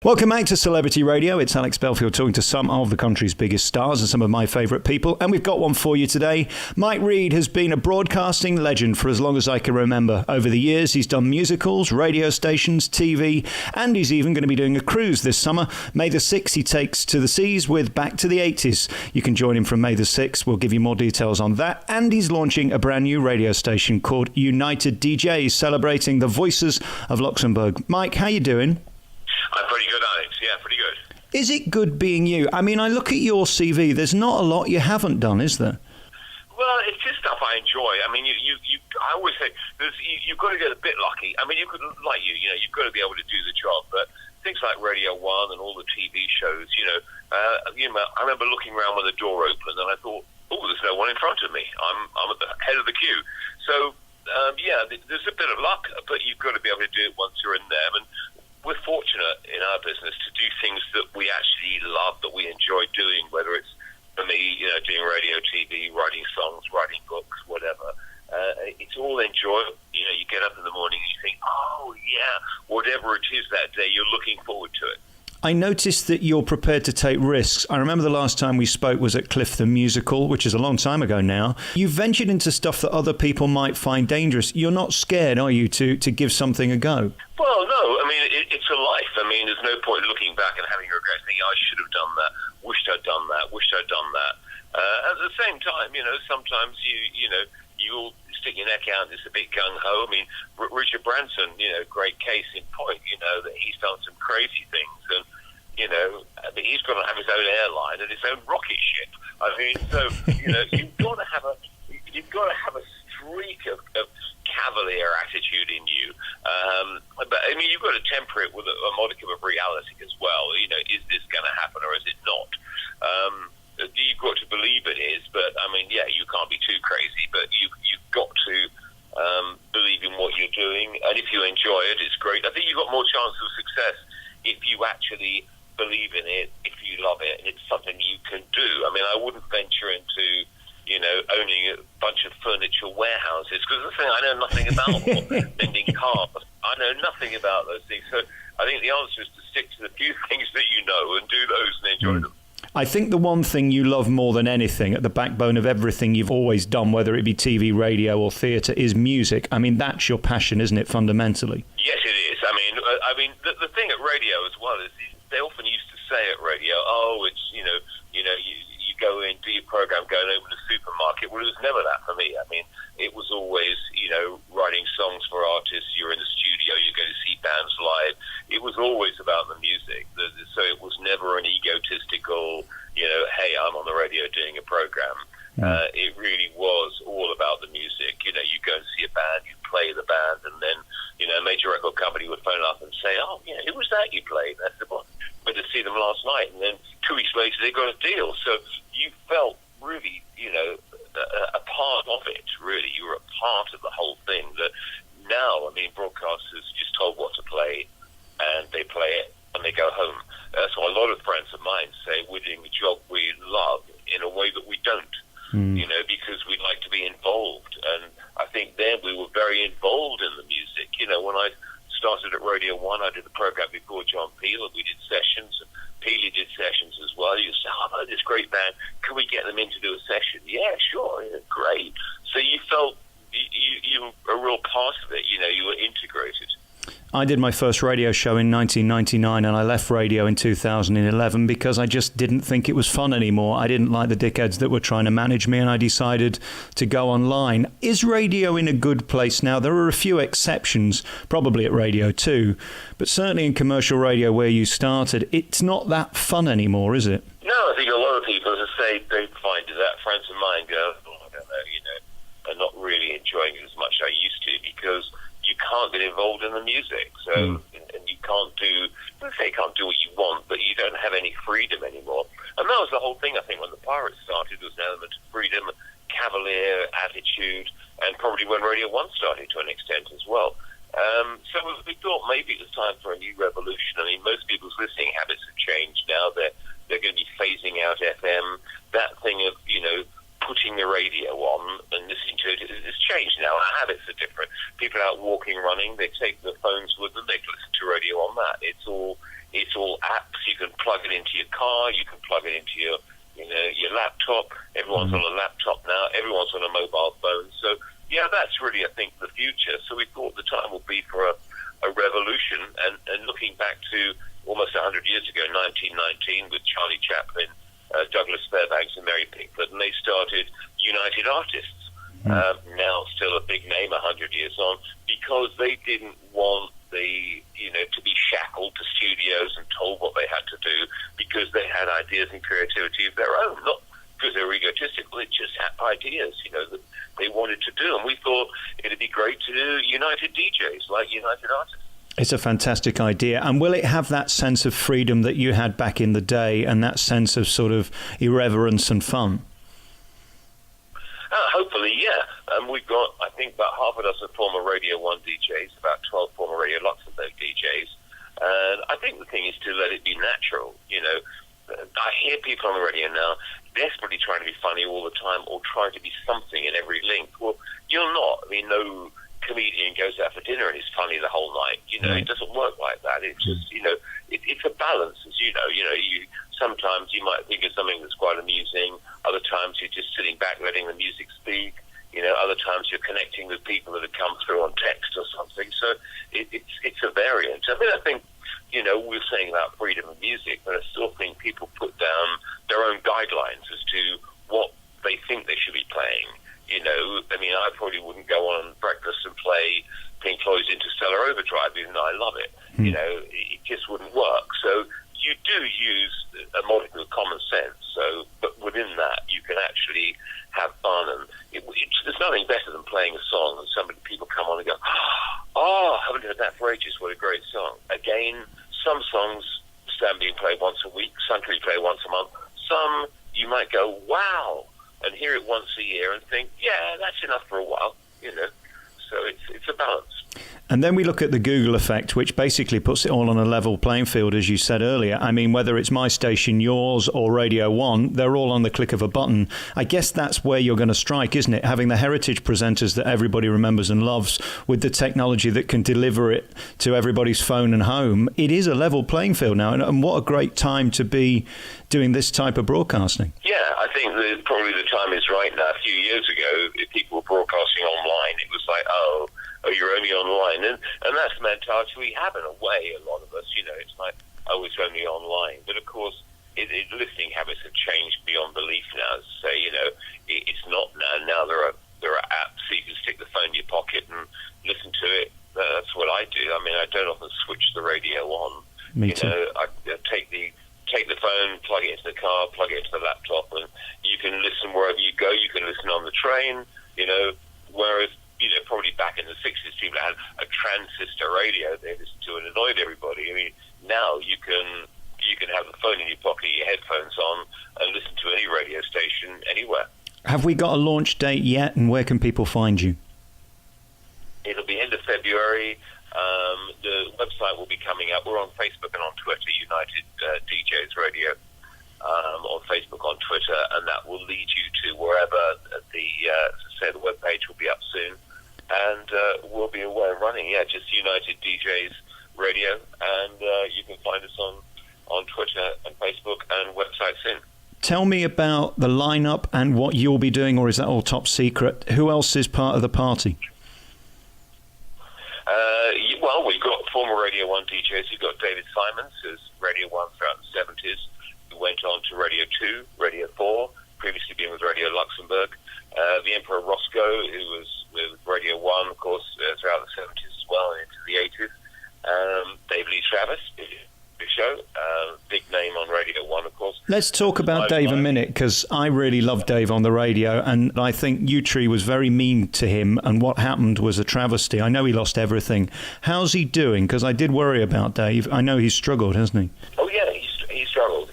Welcome back to Celebrity Radio. It's Alex Belfield talking to some of the country's biggest stars and some of my favourite people. And we've got one for you today. Mike Reid has been a broadcasting legend for as long as I can remember. Over the years, he's done musicals, radio stations, TV, and he's even going to be doing a cruise this summer. May the 6th, he takes to the seas with Back to the 80s. You can join him from May the 6th. We'll give you more details on that. And he's launching a brand new radio station called United DJS, celebrating the voices of Luxembourg. Mike, how you doing? I'm pretty good, Alex. Yeah, pretty good. Is it good being you? I mean, I look at your CV. There's not a lot you haven't done, is there? Well, it's just stuff I enjoy. I mean, I always say you've got to get a bit lucky. I mean, you've got to be able to do the job. But things like Radio 1 and all the TV shows, I remember looking around when the door opened and I thought, oh, there's no one in front of me. I'm at the head of the queue. So, there's a bit of luck, but you've got to be able to do it once you're in there. And we're fortunate in our business to do things that we actually love, that we enjoy doing, whether it's, for me, doing radio, TV, writing songs, writing books, whatever. It's all enjoyable. You get up in the morning and you think, oh, yeah, whatever it is that day, you're looking forward to it. I noticed that you're prepared to take risks. I remember the last time we spoke was at Cliff the Musical, which is a long time ago now. You ventured into stuff that other people might find dangerous. You're not scared, are you, to give something a go? Well, no. I mean, it's a life. I mean, there's no point looking back and having regrets, thinking, I should have done that, wished I'd done that, wished I'd done that. At the same time, sometimes you'll stick your neck out, it's a bit gung-ho. I mean, Richard Branson, great case in point, that he's done some crazy things, and he's got to have his own airline and his own rocket ship. I mean, so you've got to have a streak of cavalier attitude in you. But I mean, you've got to temper it with a modicum of reality as well. Is this going to happen or is it not? You've got to believe it is, but I mean, yeah, you can't be too crazy, but you've got to believe in what you're doing, and if you enjoy it, it's great. I think you've got more chance of success if you actually believe in it, if you love it, and it's something you can do. I mean, I wouldn't venture into, owning a bunch of furniture warehouses, because the thing I know nothing about, or mending cars. I know nothing about those things. So I think the answer is to stick to the few things that you know and do those and enjoy them. I think the one thing you love more than anything, at the backbone of everything you've always done, whether it be TV, radio or theatre, is music. I mean, that's your passion, isn't it, fundamentally? Yes, it is. I mean, the thing at radio as well is they often used to say at radio, oh, it's, you go in, do your program, go and open a supermarket. Well, it was never that for me. I mean, it was always, writing songs for artists. You're in the studio, you go to see bands live. It was always about the music. So it was never an egotistical, hey, I'm on the radio doing a program. It really was all about the music. You go and see a band, you play the band, and then, a major record company would phone up and say, oh, who was that you played? And I said, well, I went to see them last night. And then 2 weeks later, they got a deal. So you felt really, a part of it, really. You were a part of the whole thing. That now, I mean, broadcasters just told what to play, and they play it, and they go home. That's why a lot of friends of mine say we're doing a job we love in a way that we don't, because we like to be involved. And I think then we were very involved in the music. When I started at Radio 1, I did the program before John Peel, and we did sessions, and Peely did sessions as well. You say, oh, this great band, can we get them in to do a session? Yeah, sure, great. So you felt you were a real part of it, you were integrated. I did my first radio show in 1999 and I left radio in 2011 because I just didn't think it was fun anymore. I didn't like the dickheads that were trying to manage me and I decided to go online. Is radio in a good place now? There are a few exceptions, probably at Radio 2, but certainly in commercial radio where you started, it's not that fun anymore, is it? No, I think a lot of people, as I say, they find that. Friends of mine go, oh, I don't know, I'm not really enjoying it as much as I used to because you can't get involved in the music. So, and you can't do, let's say you can't do what you want, but you don't have any freedom anymore. And that was the whole thing, I think, when the Pirates started, was an element of freedom, cavalier attitude, and probably when Radio 1 started to an extent as well. So we thought maybe it was time for a new revolution. I mean, most people's listening habits have changed now. They're going to be phasing out FM. That thing of, putting the radio on and listening to it has changed now. Our habits are different. People are out walking, running, they take their phones with them, they listen to radio on that. It's all plug it into your car, you can plug it into your laptop. Everyone's on a laptop now. Everyone's on a mobile phone. So, yeah, that's really, I think, the future. So we thought the time will be for a revolution. And looking back to almost 100 years ago, 1919, with Charlie Chaplin, Douglas Fairbanks and Mary Pickford, and they started United Artists. Now still a big name 100 years on, because they didn't want to be shackled to studios and told what they had to do, because they had ideas and creativity of their own, not because they were egotistical. They just had ideas, that they wanted to do, and we thought it'd be great to do United DJs like United Artists. It's a fantastic idea. And will it have that sense of freedom that you had back in the day, and that sense of sort of irreverence and fun? Hopefully, yeah. We've got, I think, about half a dozen former Radio 1 DJs, about 12 former Radio Luxembourg DJs. And I think the thing is to let it be natural. I hear people on the radio now desperately trying to be funny all the time, or trying to be something in every link. Well, you're not. I mean, no comedian goes out for dinner and is funny the whole night. It doesn't work like that. It's just, it's a balance, as you know. Sometimes you might think of something that's quite amusing. Other times you're just sitting back letting the music speak. Other times you're connecting with people that have come through on text or something. So it's a variant. I think, we're saying about freedom of music, but I still think people put down their own guidelines as to what they think they should be playing. I probably wouldn't go on breakfast and play Pink Floyd's Interstellar Overdrive, even though I love it. It just wouldn't work. So you do use a modicum of common sense. But within that, you can actually have fun, and there's nothing better than playing a song and people come on and go, "Oh, I haven't heard that for ages. What a great song!" Again, some songs stand being played once a week. Some can be played once a month. Some you might go, "Wow," and hear it once a year and think, "Yeah, that's enough for a while." So it's a balance. And then we look at the Google effect, which basically puts it all on a level playing field, as you said earlier. I mean, whether it's my station, yours, or Radio 1, they're all on the click of a button. I guess that's where you're going to strike, isn't it? Having the heritage presenters that everybody remembers and loves, with the technology that can deliver it to everybody's phone and home. It is a level playing field now, and what a great time to be doing this type of broadcasting. Yeah, I think that probably the time is right now. A few years ago, if people were broadcasting online, it was like, oh, you're only online. And that's the mentality we have in a way, a lot of us. It's like, oh, it's only online. But, of course, listening habits have changed beyond belief now. So, it's not now. Now there are apps so you can stick the phone in your pocket and listen to it. That's what I do. I mean, I don't often switch the radio on. Me too. I take the phone, plug it into the car, plug it into the laptop, and you can listen wherever you go. You can listen on the train, whereas, probably back in the 60s, people had a transistor radio they listened to and annoyed everybody. I mean, now you can have the phone in your pocket, your headphones on, and listen to any radio station anywhere. Have we got a launch date yet, and where can people find you? It'll be end of February. The website will be coming up. We're on Facebook and on Twitter, United DJs Radio, on Facebook, on Twitter, and that will lead you to wherever the webpage will be up soon. And we'll be away and running. Yeah, just United DJs Radio, and you can find us on Twitter and Facebook and website soon. Tell me about the lineup and what you'll be doing, or is that all top secret? Who else is part of the party? Well, we've got former Radio 1 DJs. We've got David Simons, who's Radio 1 throughout the 70s, who went on to Radio 2, Radio 4, previously been with Radio Luxembourg. The Emperor Roscoe, who was with Radio 1, of course, throughout the 70s as well and into the 80s. Dave Lee Travis, big show, big name on Radio 1, of course. Let's talk about Dave a minute, because I really love Dave on the radio, and I think U-Tree was very mean to him, and what happened was a travesty. I know he lost everything. How's he doing? Because I did worry about Dave. I know he's struggled, hasn't he? Oh, yeah, he struggled.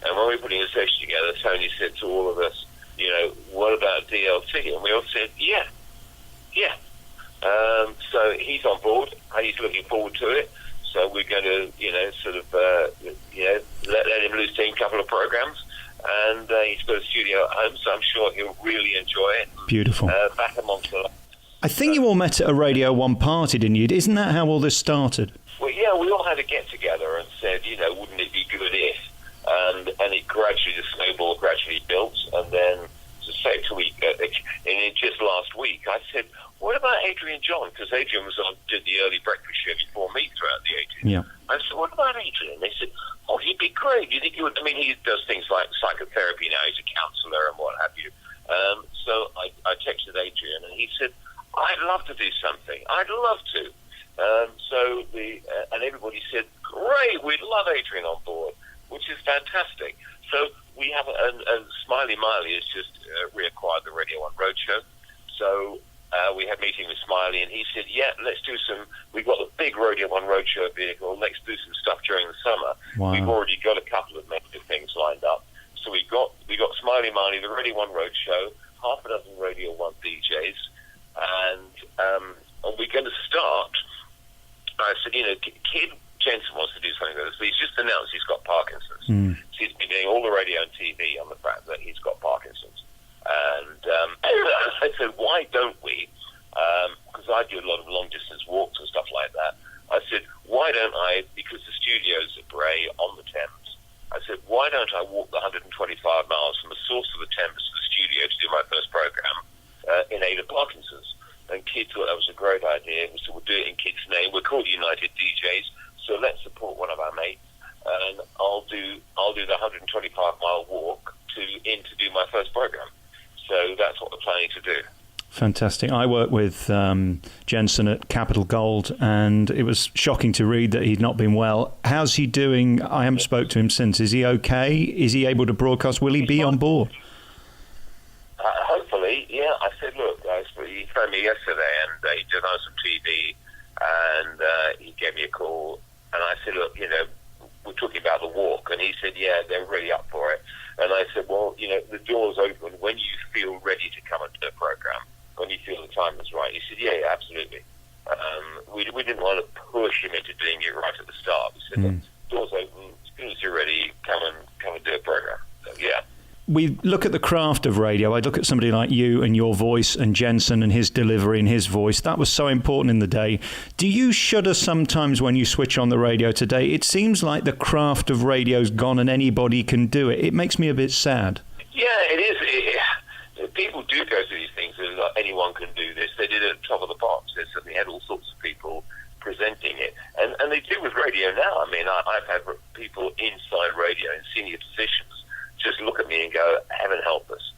And when we were putting a session together, Tony said to all of us, what about DLT? And we all said, yeah. So he's on board. He's looking forward to it. So we're going to, let him loose in a couple of programs. And he's got a studio at home, so I'm sure he'll really enjoy it. Beautiful. Back amongst the... I think you all met at a Radio 1 party, didn't you? Isn't that how all this started? Well, yeah, we all had a get-together and said, wouldn't it be good if? And it gradually, the snowball gradually built, and then and just last week, I said, what about Adrian John? Because Adrian did the early breakfast show before me throughout the 80s. Yeah. I said, what about Adrian? They said, oh, he'd be great. You think he would? I mean, he does things like psychotherapy now. He's a counsellor and what have you. So I texted Adrian, and he said, I'd love to do something. I'd love to. And everybody said, great, we'd love Adrian on board, which is fantastic. So we have, and Smiley Miley has just reacquired the Radio 1 Roadshow. So we had a meeting with Smiley, and he said, yeah, let's do we've got the big Radio 1 Roadshow vehicle, let's do some stuff during the summer. Wow. We've already got a couple of major things lined up. So we got Smiley Miley, the Radio 1 Roadshow, half a dozen Radio 1 DJs, and we're going to start. I said, Kid Jensen wants to do something with us. He's just announced he's got Parkinson's. So he's been doing all the radio and TV on the fact that he's got Parkinson's. And I said, why don't we? Because I do a lot of long-distance walks and stuff like that. I said, why don't I, because the studio's at Bray on the Thames, I said, why don't I walk the 125 miles from the source of the Thames to the studio to do my first program in aid of Parkinson's? And Kid thought that was a great idea. So we'll do it in Kid's name. We're called United DJs, so let's support one of our mates. And I'll do the 125-mile walk to do my first program. So that's what we're planning to do. Fantastic. I worked with Jensen at Capital Gold, and it was shocking to read that he'd not been well. How's he doing? I haven't spoke to him since. Is he okay? Is he able to broadcast? Will he be on board? Hopefully, yeah. I said, look, he phoned me yesterday, and he did on some TV, and he gave me a call, and I said, look, we're talking about the walk, and he said, yeah, they're really up for it. And I said, well, the door's open when you feel ready to come and do a program, when you feel the time is right. He said, yeah, absolutely. We didn't want to push him into doing it right at the start. We said, look, door's open, as soon as you're ready, come and do a program. So, yeah. We look at the craft of radio. I look at somebody like you and your voice, and Jensen and his delivery and his voice. That was so important in the day. Do you shudder sometimes when you switch on the radio today? It seems like the craft of radio's gone and anybody can do it. It makes me a bit sad. Yeah, it is. People do go through these things. Like, anyone can do this. They did it at the top of the pops. They suddenly had all sorts of people presenting it. And they do with radio now. I mean, I've had people inside radio in senior positions just look at me and go, heaven help us.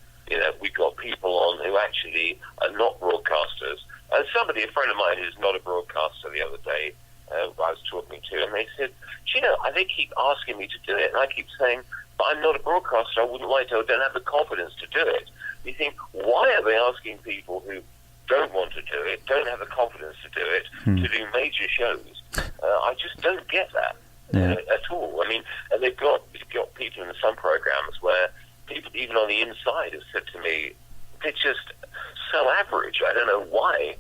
We've got people on who actually are not broadcasters. And a friend of mine who's not a broadcaster the other day, I was talking to, and they said, they keep asking me to do it. And I keep saying, but I'm not a broadcaster. I wouldn't like to. I don't have the confidence to do it. You think, why are they asking people who don't want to do it, don't have the confidence to do it, to do major shows? I just don't get that. At all. I mean, and they've got people in some programs where people, even on the inside, have said to me, they're just so average. I don't know why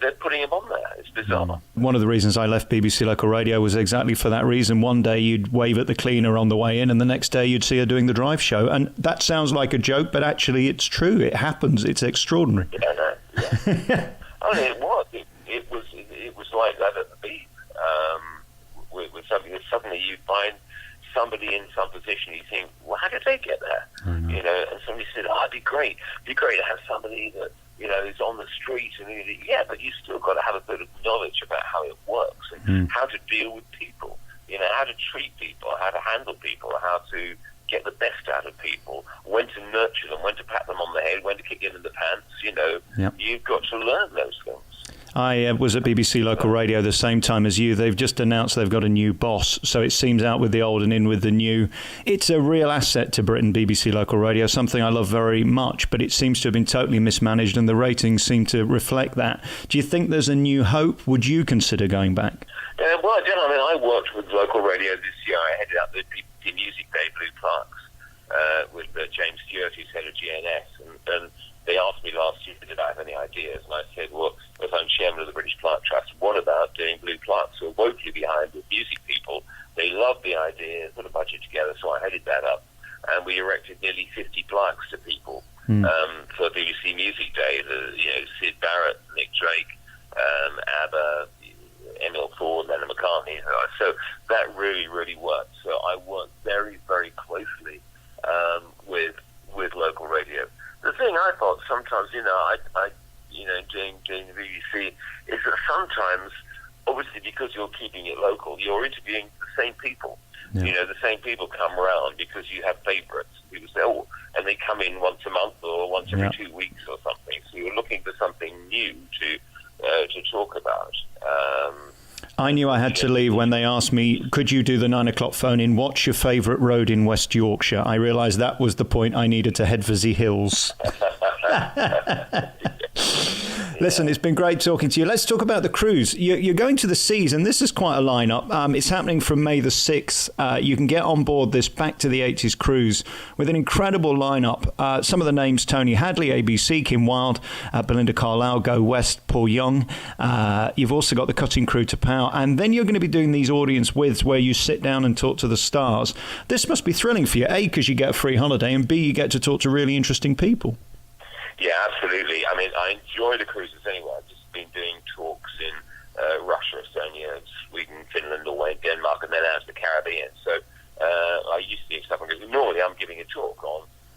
they're putting them on there. It's bizarre. One of the reasons I left BBC Local Radio was exactly for that reason. One day you'd wave at the cleaner on the way in, and the next day you'd see her doing the drive show. And that sounds like a joke, but actually it's true. It happens. It's extraordinary. Yeah, no. Yeah. I mean, it was. It was like that at the beat. With something that suddenly you find somebody in some position, you think, well, how did they get there? And somebody said, it'd be great to have somebody that is on the street, and but you still got to have a bit of knowledge about how it works and how to deal with people, how to treat people, how to handle people, how to get the best out of people, when to nurture them, when to pat them on the head, when to kick them in the pants. You've got to learn those things. I was at BBC Local Radio the same time as you. They've just announced they've got a new boss, so it seems out with the old and in with the new. It's a real asset to Britain, BBC Local Radio, something I love very much, but it seems to have been totally mismanaged, and the ratings seem to reflect that. Do you think there's a new hope? Would you consider going back? Well, I don't. I mean, I worked with Local Radio this year. I headed up the BBC Music Day, Blue Plaques, with James Stewart, who's head of GNS, and they asked me last year, did I have any ideas? And I said, well, if I'm chairman of the British Plaque Trust, what about doing Blue Plaques? So woefully behind with music people. They loved the idea, put a budget together, so I headed that up. And we erected nearly 50 plaques to people for BBC Music Day. Syd Barrett, Nick Drake, ABBA, Emil Ford, Lennon McCartney. So that really, really worked. So I worked very, very closely with local radio. The thing I thought sometimes, I doing the BBC, is that sometimes, obviously because you're keeping it local, you're interviewing the same people. Yeah. The same people come around because you have favourites. People say, and they come in once a month or once every 2 weeks or something. So you're looking for something new to talk about. I knew I had to leave when they asked me, could you do the 9 o'clock phone in? What's your favourite road in West Yorkshire? I realised that was the point I needed to head for the hills. Listen, it's been great talking to you. Let's talk about the cruise. You're going to the seas, and this is quite a lineup. It's happening from May the 6th. You can get on board this Back to the 80s cruise with an incredible lineup. Some of the names: Tony Hadley, ABC, Kim Wilde, Belinda Carlisle, Go West, Paul Young. You've also got the Cutting Crew to Power. And then you're going to be doing these audience widths where you sit down and talk to the stars. This must be thrilling for you, A, because you get a free holiday, and B, you get to talk to really interesting people. Yeah, absolutely. I mean, I enjoy the cruises anyway. I've just been doing talks in Russia, Estonia, Sweden, Finland, Norway, Denmark, and then out to the Caribbean. So I used to do stuff. Normally, I'm giving a talk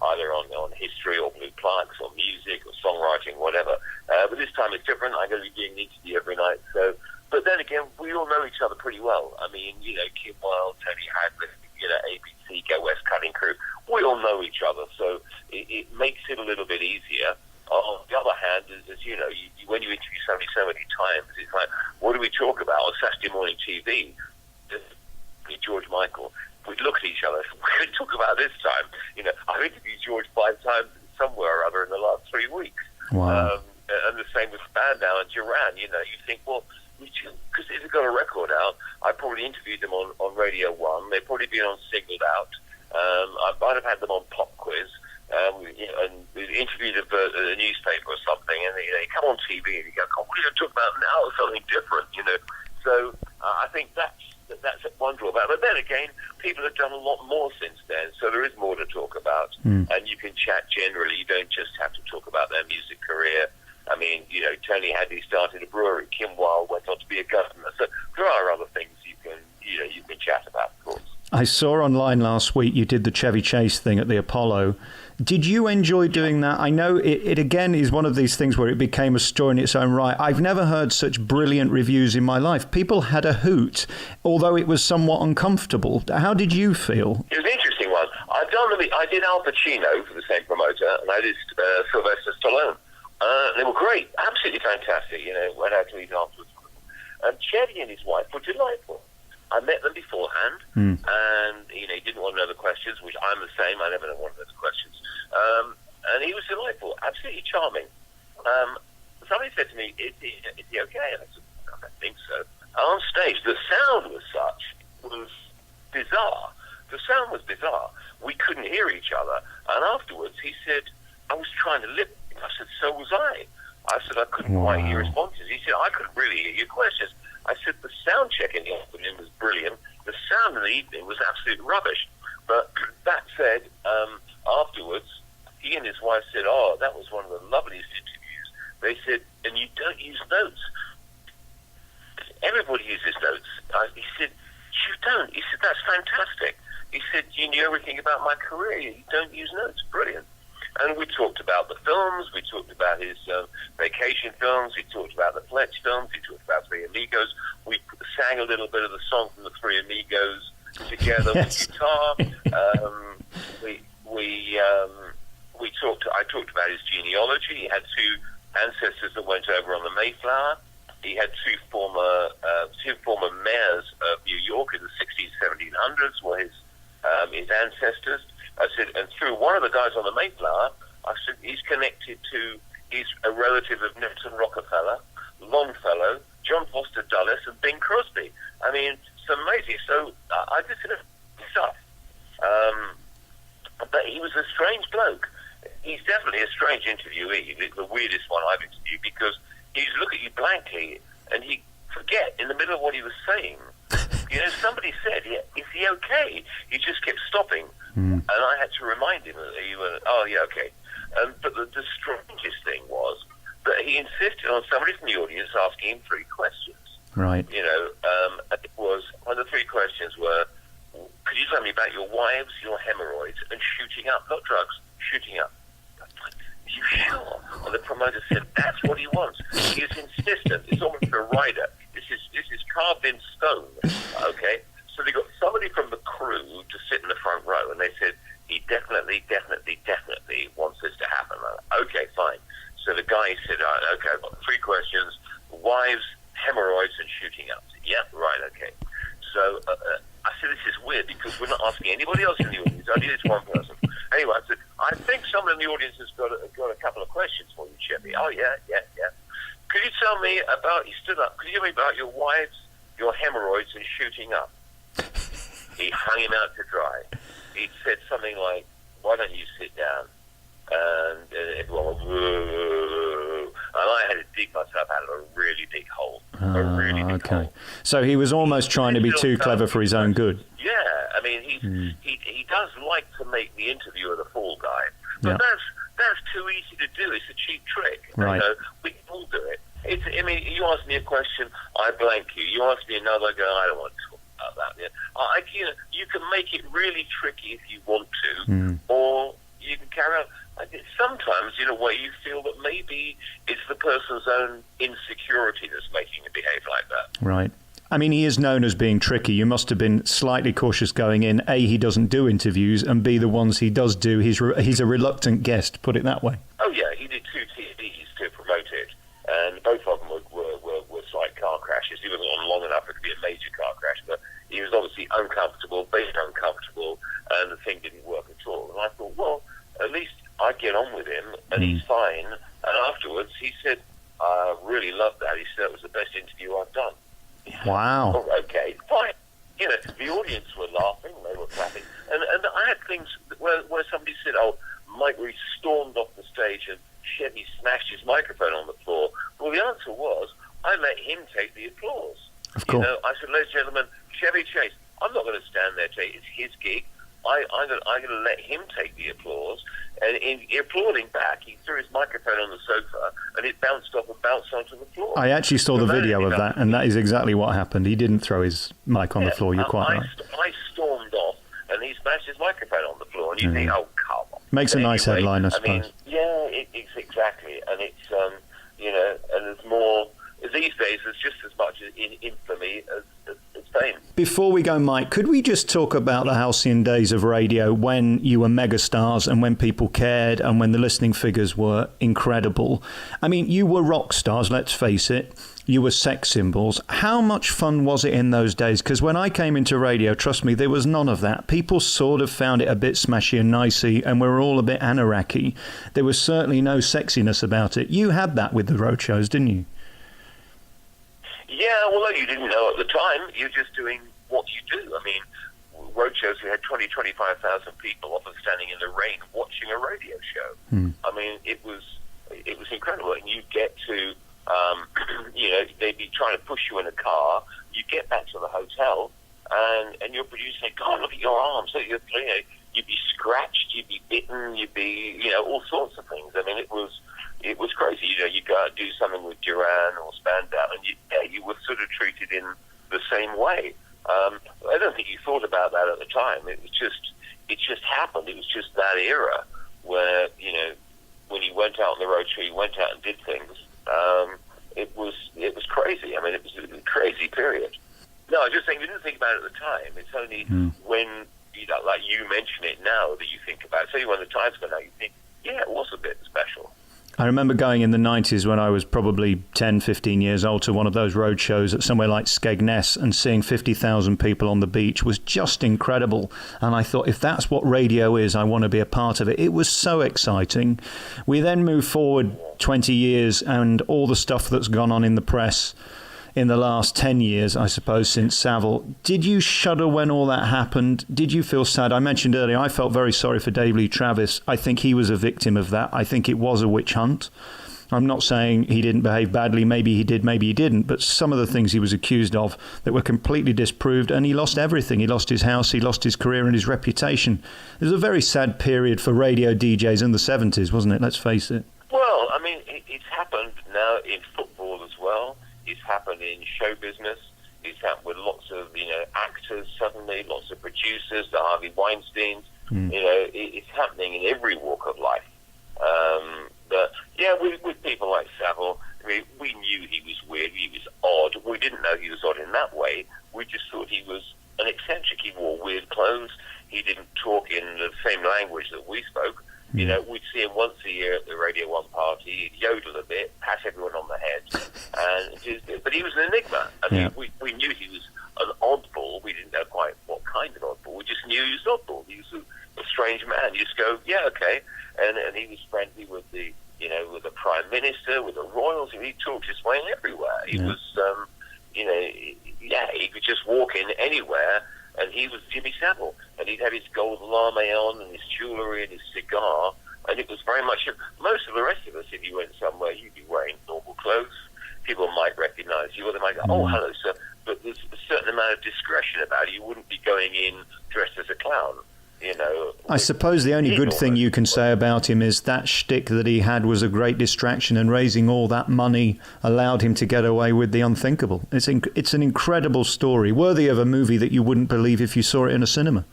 either on history or blue plaques or music or songwriting, whatever. But this time it's different. I'm going to be doing an interview every night. So, but then again, we all know each other pretty well. I mean, Kim Wilde, Tony Hadley, ABC, Go West, Cutting Crew. We all know each other, so it makes it a little bit easier. On the other hand, as you know, when you interview somebody so many times, it's like, what do we talk about on Saturday morning TV? George Michael. We'd look at each other. What could we talk about this time? I've interviewed George 5 times somewhere or other in the last 3 weeks. Wow. And the same with Spandau and Duran. You think, well, because if they've got a record out, I probably interviewed them on Radio 1. They've probably been on Singled Out. I might have had them on Pop Quiz. And interviewed a newspaper or something, and they come on TV and you go, what are you going to talk about now? Something different, So I think that's one drawback. But then again, people have done a lot more since then, so there is more to talk about. And you can chat generally. You don't just have to talk about their music career. I mean, Tony Hadley started a brewery. Kim Wilde went on to be a governor. So there are other things you can chat about, of course. I saw online last week you did the Chevy Chase thing at the Apollo. Did you enjoy doing that? I know it again is one of these things where it became a story in its own right. I've never heard such brilliant reviews in my life. People had a hoot, although it was somewhat uncomfortable. How did you feel? It was an interesting one. I did Al Pacino for the same promoter, and I did Sylvester Stallone. They were great, absolutely fantastic. Went out to eat afterwards. And Chevy and his wife were delightful. I met them beforehand, and he didn't want to know the questions, which I'm the same. I never want to know the questions. And he was delightful, absolutely charming. Somebody said to me, "Is he okay?" And I said, "I think so." On stage, the sound was bizarre. The sound was bizarre. We couldn't hear each other. And afterwards, he said, "I was trying to lip." I said, "So was I." I said, "I couldn't quite hear responses." He said, "I couldn't really hear your questions." I said, "The sound check in the afternoon was brilliant. The sound in the evening was absolute rubbish." But that said, afterwards, he and his wife said, "Oh, that was one of the loveliest interviews." They said, "And you don't use notes." Everybody uses notes. He said, "You don't." He said, "That's fantastic." He said, "You knew everything about my career. You don't use notes. Brilliant." And we talked about the films, we talked about his vacation films, we talked about the Fletch films, we talked about Three Amigos. We sang a little bit of the song from the Three Amigos together with guitar. I talked about his genealogy. He had 2 ancestors that went over on the Mayflower. He had two former mayors of New York in the 1700s were his ancestors. I said, and through one of the guys on the Mayflower, I said, he's a relative of Nelson Rockefeller, Longfellow, John Foster Dulles, and Bing Crosby. I mean, it's amazing. So I just did stuff. But he was a strange bloke. He's definitely a strange interviewee, the weirdest one I've interviewed, because he'd look at you blankly and he'd forget in the middle of what he was saying. Somebody said, "Is he okay?" He just kept stopping. And I had to remind him that he was, "Oh, yeah, okay." But the strangest thing was that he insisted on somebody from the audience asking him 3 questions. Right. It was, one of the three questions were, could you tell me about your wives, your hemorrhoids, and shooting up? Not drugs, shooting up. Are you sure? And the promoter said, that's what he wants. He is insistent. It's almost a rider. This is carved in stone. Okay? So they got somebody from the crew to sit in the front row, and they said, he definitely wants this to happen. Okay, fine. So the guy said, all right, okay, I've got three questions. Wives, hemorrhoids, and shooting up. Yeah, right, okay. So I said, this is weird because we're not asking anybody else in the audience. Only this one person. Anyway, I said, I think someone in the audience has got a couple of questions for you, Chevy. Oh, yeah. Could you tell me about, he stood up, could you tell me about your wives, your hemorrhoids, and shooting up? He hung him out to dry. He said something like, why don't you sit down? And everyone went, whoa. And I had to dig myself out of a really big hole. A really big hole. So he was almost trying to be too clever for his own good. Yeah, I mean, he does like to make the interviewer the fall guy. But that's too easy to do. It's a cheap trick. Right. We can all do it. I mean, you ask me a question, I blank you. You ask me another, I go, I don't want to talk about that. Yeah. You can make it really tricky if you want to, or you can carry on. Sometimes, in a way, you feel that maybe it's the person's own insecurity that's making him behave like that. Right. I mean, he is known as being tricky. You must have been slightly cautious going in. A, he doesn't do interviews, and B, the ones he does do, he's a reluctant guest, put it that way. Oh, yeah, he did 2 TVs to promote it, and both of them were slight car crashes. He wasn't on long enough for it to be a major car crash, but he was obviously uncomfortable, being uncomfortable, and the thing didn't work at all. And I thought, well, at least I get on with him, and he's fine. And afterwards, he said, I really loved that. He said it was the best interview I've done. Wow. Oh, okay, fine. The audience were laughing, they were clapping. And I had things where somebody said, oh, Mike Reed stormed off the stage and Chevy smashed his microphone on the floor. Well, the answer was, I let him take the applause. Of course. I said, ladies and gentlemen, Chevy Chase, I'm not going to stand there, Jay. It's his gig. I'm going to let him take the applause. And in applauding back, he threw his microphone on the sofa, and it bounced off and bounced onto the floor. I actually saw the video of that, and that is exactly what happened. He didn't throw his mic on the floor. You're quite right. I stormed off, and he smashed his microphone on the floor, and you think, oh, come on. Makes a nice headline, I suppose. I mean, yeah, it's exactly. And it's, and there's more. These days, there's just as much in infamy as fame. Before we go, Mike, could we just talk about the halcyon days of radio when you were megastars and when people cared and when the listening figures were incredible? I mean, you were rock stars, let's face it. You were sex symbols. How much fun was it in those days? Because when I came into radio, trust me, there was none of that. People sort of found it a bit smashy and nicey, and we were all a bit anoraki. There was certainly no sexiness about it. You had that with the road shows, didn't you? Yeah, although you didn't know at the time, you're just doing what you do. I mean, roadshows, we had 25,000 people often standing in the rain watching a radio show. I mean, it was incredible. And you get to, they'd be trying to push you in a car. You get back to the hotel, and your producer say, God, look at your arms. So you'd be scratched, you'd be bitten, you'd be, all sorts of things. I mean, it was crazy. You go out and do something with Duran or Spandau, and you were sort of treated in the same way. I don't think you thought about that at the time. It just happened. It was just that era where, when you went out on the road show, you went out and did things. It was crazy. I mean, it was a crazy period. No, I was just saying, we didn't think about it at the time. It's only when, like you mention it now that you think about it. So when the time's gone out, you think, yeah, it was a bit special. I remember going in the 90s when I was probably 10, 15 years old to one of those road shows at somewhere like Skegness, and seeing 50,000 people on the beach was just incredible. And I thought, if that's what radio is, I want to be a part of it. It was so exciting. We then moved forward 20 years and all the stuff that's gone on in the press in the last 10 years, I suppose, since Savile. Did you shudder when all that happened? Did you feel sad? I mentioned earlier, I felt very sorry for Dave Lee Travis. I think he was a victim of that. I think it was a witch hunt. I'm not saying he didn't behave badly. Maybe he did, maybe he didn't. But some of the things he was accused of that were completely disproved, and he lost everything. He lost his house, he lost his career and his reputation. It was a very sad period for radio DJs in the 70s, wasn't it? Let's face it. Well, I mean, it's happened now in football as well. It's happened in show business. It's happened with lots of, actors suddenly, lots of producers, the Harvey Weinsteins. It's happening in every walk of life. But yeah, with people like Savile, I mean, we knew he was weird, he was odd. We didn't know he was odd in that way. We just thought he was an eccentric. He wore weird clothes. He didn't talk in the same language that we spoke. We'd see him once a year at the Radio 1 party. He'd yodel a bit, pat everyone on the head, but he was an enigma. I mean, we knew he was an oddball. We didn't know quite what kind of oddball. We just knew he was an oddball. He was a strange man. You just go, yeah, okay. And he was friendly with the Prime Minister, with the royals. He talked his way everywhere. He was, he could just walk in anywhere, and he was Jimmy Savile. And he'd have his gold lame on and his jewellery and his cigar, and it was very much... Most of the rest of us, if you went somewhere, you'd be wearing normal clothes. People might recognise you, or they might go, oh, hello, sir. But there's a certain amount of discretion about it. You wouldn't be going in dressed as a clown. I suppose the only good thing you can say about him is that shtick that he had was a great distraction, and raising all that money allowed him to get away with the unthinkable. It's an incredible story, worthy of a movie that you wouldn't believe if you saw it in a cinema.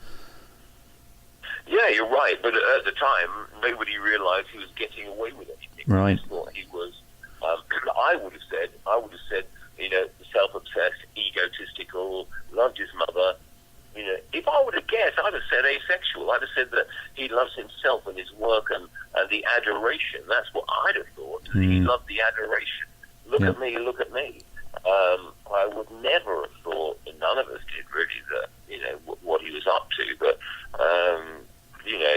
Yeah, you're right, but at the time, nobody realised he was getting away with anything. Right. He was, I would have said, self-obsessed, egotistical, loved his mother. If I would have guessed, I'd have said asexual. I'd have said that he loves himself and his work and the adoration. That's what I'd have thought. He loved the adoration. Look at me, look at me. I would never have thought, and none of us did really, that, what he was up to. But,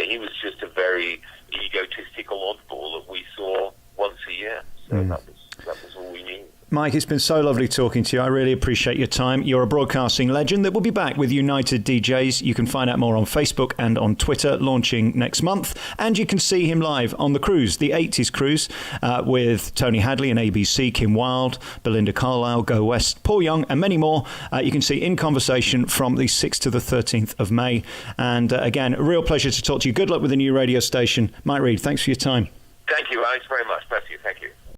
he was just a very egotistical oddball that we saw once a year. So that was all we knew. Mike, it's been so lovely talking to you. I really appreciate your time. You're a broadcasting legend that will be back with United DJs. You can find out more on Facebook and on Twitter, launching next month. And you can see him live on the cruise, the 80s cruise, with Tony Hadley and ABC, Kim Wilde, Belinda Carlisle, Go West, Paul Young, and many more. You can see In Conversation from the 6th to the 13th of May. And again, a real pleasure to talk to you. Good luck with the new radio station. Mike Reid, thanks for your time. Thank you, Alex, very much. Bless you. Thank you.